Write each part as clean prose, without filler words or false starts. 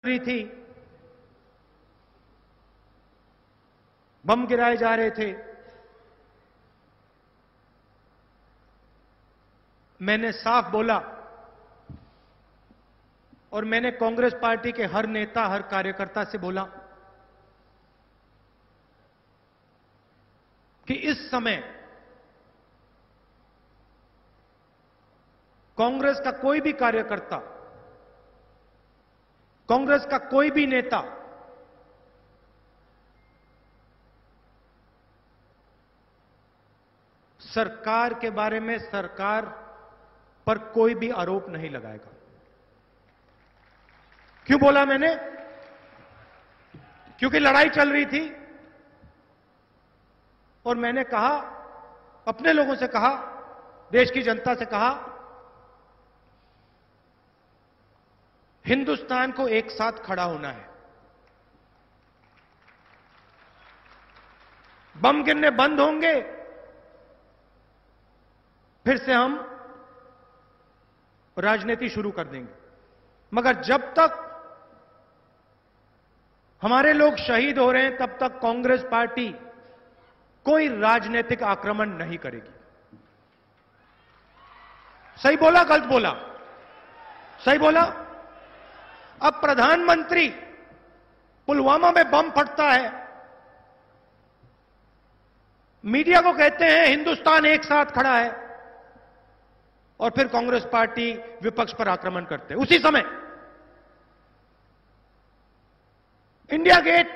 रही थी, बम गिराए जा रहे थे, मैंने साफ बोला और मैंने कांग्रेस पार्टी के हर नेता, हर कार्यकर्ता से बोला कि इस समय कांग्रेस का कोई भी कार्यकर्ता, कांग्रेस का कोई भी नेता सरकार के बारे में, सरकार पर कोई भी आरोप नहीं लगाएगा। क्यों बोला मैंने? क्योंकि लड़ाई चल रही थी और मैंने कहा, अपने लोगों से कहा, देश की जनता से कहा, हिंदुस्तान को एक साथ खड़ा होना है। बम गिरने बंद होंगे, फिर से हम राजनीति शुरू कर देंगे, मगर जब तक हमारे लोग शहीद हो रहे हैं तब तक कांग्रेस पार्टी कोई राजनीतिक आक्रमण नहीं करेगी। सही बोला, गलत बोला? सही बोला। अब प्रधानमंत्री, पुलवामा में बम फटता है, मीडिया को कहते हैं हिंदुस्तान एक साथ खड़ा है, और फिर कांग्रेस पार्टी विपक्ष पर आक्रमण करते हैं। उसी समय इंडिया गेट,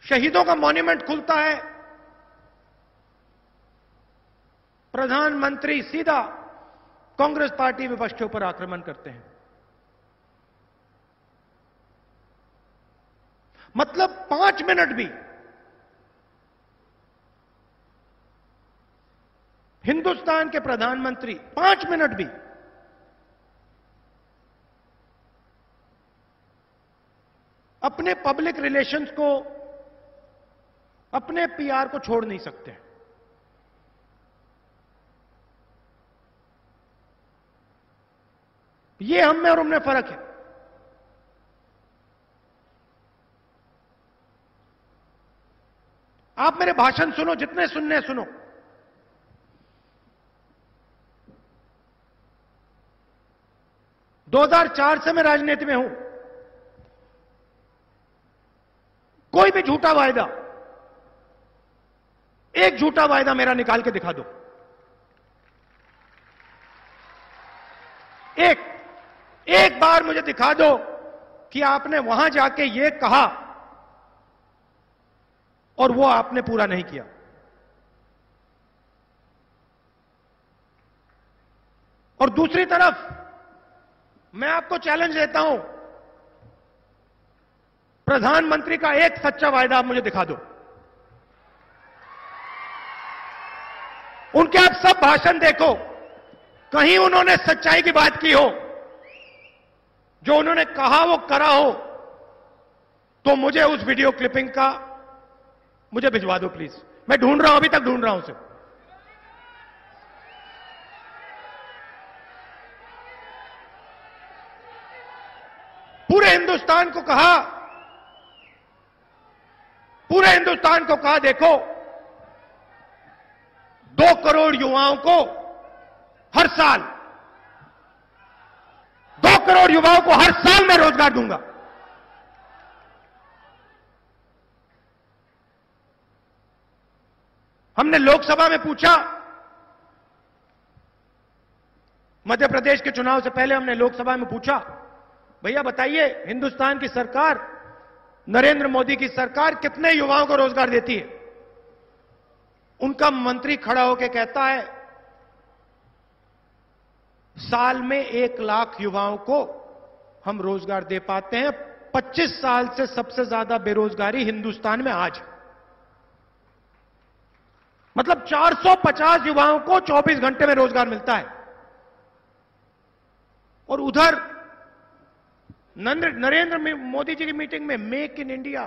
शहीदों का मॉन्यूमेंट खुलता है, प्रधानमंत्री सीधा कांग्रेस पार्टी विपक्ष के ऊपर आक्रमण करते हैं। मतलब 5 मिनट भी हिंदुस्तान के प्रधानमंत्री 5 मिनट भी अपने पब्लिक रिलेशंस को, अपने पीआर को छोड़ नहीं सकते। ये हम में और उनमें फर्क है। आप मेरे भाषण सुनो, जितने सुनने सुनो। दो 2004 से मैं राजनीति में हूं। कोई भी झूठा वायदा, एक झूठा वायदा मेरा निकाल के दिखा दो। एक बार मुझे दिखा दो कि आपने वहां जाके ये कहा और वो आपने पूरा नहीं किया। और दूसरी तरफ मैं आपको चैलेंज देता हूं, प्रधानमंत्री का एक सच्चा वायदा आप मुझे दिखा दो। उनके आप सब भाषण देखो, कहीं उन्होंने सच्चाई की बात की हो, जो उन्होंने कहा वो करा हो, तो मुझे उस वीडियो क्लिपिंग का मुझे भिजवा दो प्लीज। मैं ढूंढ रहा हूं, अभी तक ढूंढ रहा हूं उसे। पूरे हिंदुस्तान को कहा, पूरे हिंदुस्तान को कहा, देखो 2 करोड़ युवाओं को हर साल, 2 करोड़ युवाओं को हर साल मैं रोजगार दूंगा। हमने लोकसभा में पूछा, मध्य प्रदेश के चुनाव से पहले हमने लोकसभा में पूछा, भैया बताइए हिंदुस्तान की सरकार, नरेंद्र मोदी की सरकार कितने युवाओं को रोजगार देती है? उनका मंत्री खड़ा होकर कहता है, साल में 1 लाख युवाओं को हम रोजगार दे पाते हैं। 25 साल से सबसे ज्यादा बेरोजगारी हिंदुस्तान में आज। मतलब 450 युवाओं को 24 घंटे में रोजगार मिलता है। और उधर नरेंद्र मोदी जी की मीटिंग में make in India,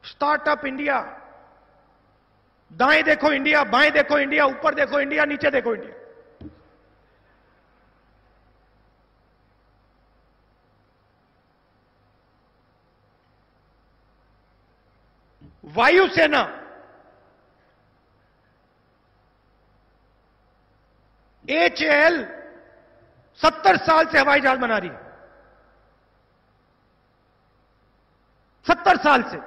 startup India, दाएं देखो इंडिया, बाएं देखो इंडिया, ऊपर देखो इंडिया, नीचे देखो इंडिया। वायुसेना HAL 70 साल से हवाई जहाज बना रही है, 70 साल से।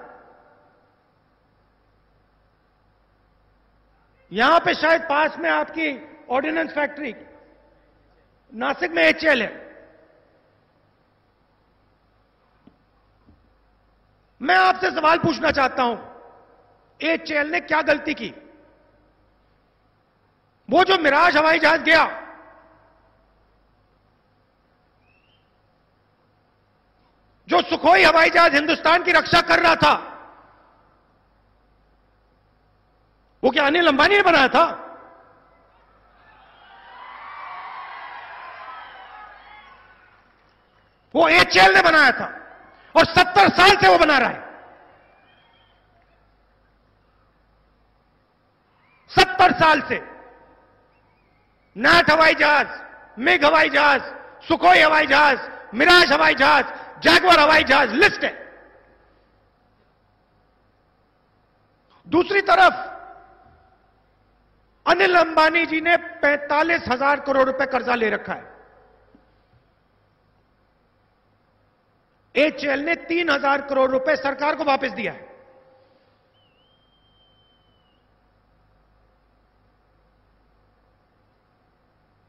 यहां पे शायद पास में आपकी ऑर्डिनेंस फैक्ट्री नासिक में HAL है। मैं आपसे सवाल पूछना चाहता हूं, HAL ने क्या गलती की? वो जो मिराज हवाई जहाज गया, जो सुखोई हवाई जहाज हिंदुस्तान की रक्षा कर रहा था, वो क्या अनिल अंबानी ने बनाया था? वो HAL ने बनाया था और 70 साल से वो बना रहा है। 70 साल से नाथ हवाई जहाज, मिग हवाई जहाज, सुखोई हवाई जहाज, मिराज हवाई जहाज, जैगवार हवाई जहाज, लिस्ट है। दूसरी तरफ अनिल अंबानी जी ने 45,000 करोड़ रुपए कर्जा ले रखा है। HAL ने 3,000 करोड़ रुपए सरकार को वापस दिया है।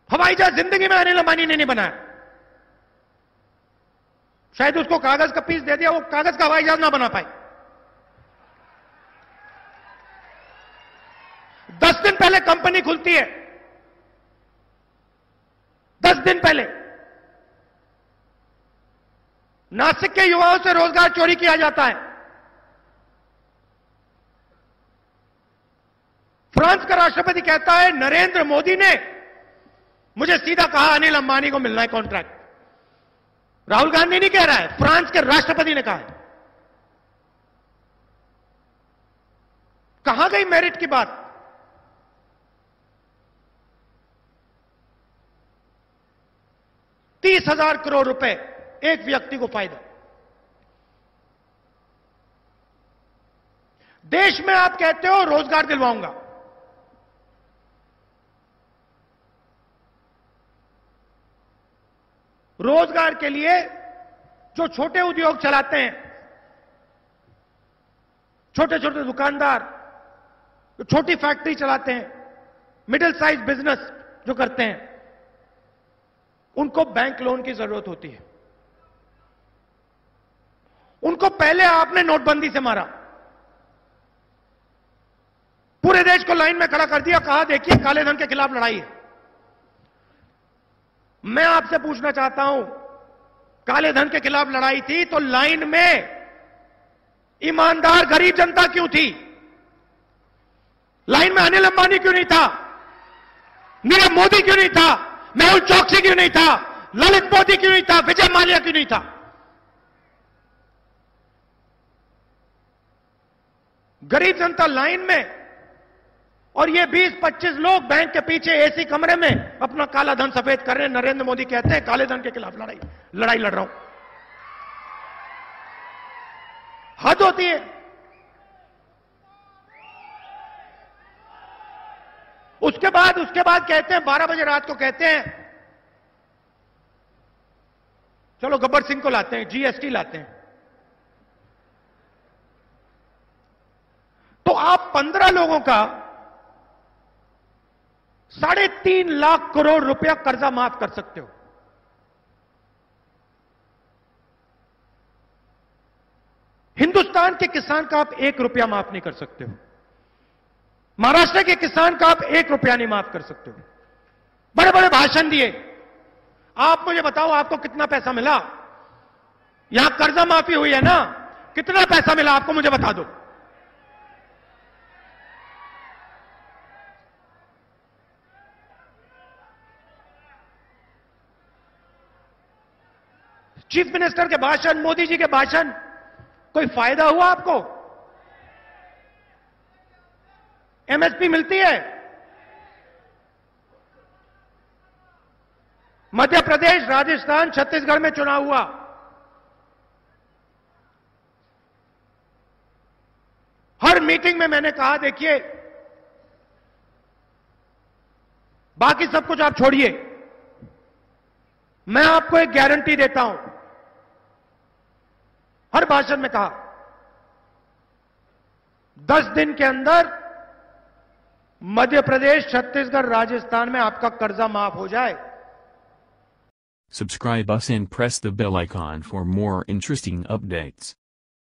हवाई जहाज जिंदगी में अनिल अंबानी ने नहीं बनाया। शायद उसको कागज का पीस दे दिया, वो कागज का हवाई जहाज ना बना पाए। 10 दिन पहले कंपनी खुलती है, 10 दिन पहले नासिक के युवाओं से रोजगार चोरी किया जाता है। फ्रांस का राष्ट्रपति कहता है नरेंद्र मोदी ने मुझे सीधा कहा अनिल अंबानी को मिलना है कॉन्ट्रैक्ट। राहुल गांधी नहीं कह रहा है, फ्रांस के राष्ट्रपति ने कहा है। कहां गई मेरिट की बात? $30,000 करोड़ रुपए एक व्यक्ति को फायदा। देश में आप कहते हो रोजगार दिलवाऊंगा, रोजगार के लिए जो छोटे उद्योग चलाते हैं, छोटे छोटे दुकानदार जो छोटी फैक्ट्री चलाते हैं, मिडिल साइज बिजनेस जो करते हैं, उनको बैंक लोन की जरूरत होती है। उनको पहले आपने नोटबंदी से मारा, पूरे देश को लाइन में खड़ा कर दिया, कहा देखिए काले धन के खिलाफ लड़ाई है। मैं आपसे पूछना चाहता हूं, काले धन के खिलाफ लड़ाई थी तो लाइन में ईमानदार गरीब जनता क्यों थी? लाइन में अनिल अंबानी क्यों नहीं था? नीरव मोदी क्यों नहीं था? मेहुल चौकसी क्यों नहीं था? ललित मोदी क्यों नहीं था? विजय माल्या क्यों नहीं था? गरीब जनता लाइन में, और ये 20-25 लोग बैंक के पीछे एसी कमरे में अपना काला धन सफेद कर रहे हैं। नरेंद्र मोदी कहते हैं काले धन के खिलाफ लड़ाई लड़ रहा हूं। हद होती है। उसके बाद कहते हैं 12 बजे रात को कहते हैं चलो गब्बर सिंह को लाते हैं, GST लाते हैं। तो आप 15 लोगों का 3.5 लाख करोड़ रुपया कर्जा माफ कर सकते हो। हिंदुस्तान के किसान का आप 1 रुपया माफ नहीं कर सकते हो। महाराष्ट्र के किसान का आप 1 रुपया नहीं माफ कर सकते हो। बड़े बड़े भाषण दिए। आप मुझे बताओ आपको कितना पैसा मिला? यहां कर्जा माफी हुई है ना, कितना पैसा मिला आपको मुझे बता दो। चीफ मिनिस्टर के भाषण, मोदी जी के भाषण, कोई फायदा हुआ आपको? MSP मिलती है? मध्य प्रदेश, राजस्थान, छत्तीसगढ़ में चुनाव हुआ, हर मीटिंग में मैंने कहा, देखिए बाकी सब कुछ आप छोड़िए, मैं आपको एक गारंटी देता हूं, हर भाषण में कहा, 10 दिन के अंदर मध्य प्रदेश, छत्तीसगढ़, राजस्थान में आपका कर्जा माफ हो जाए। Subscribe us and press the bell icon for more interesting updates.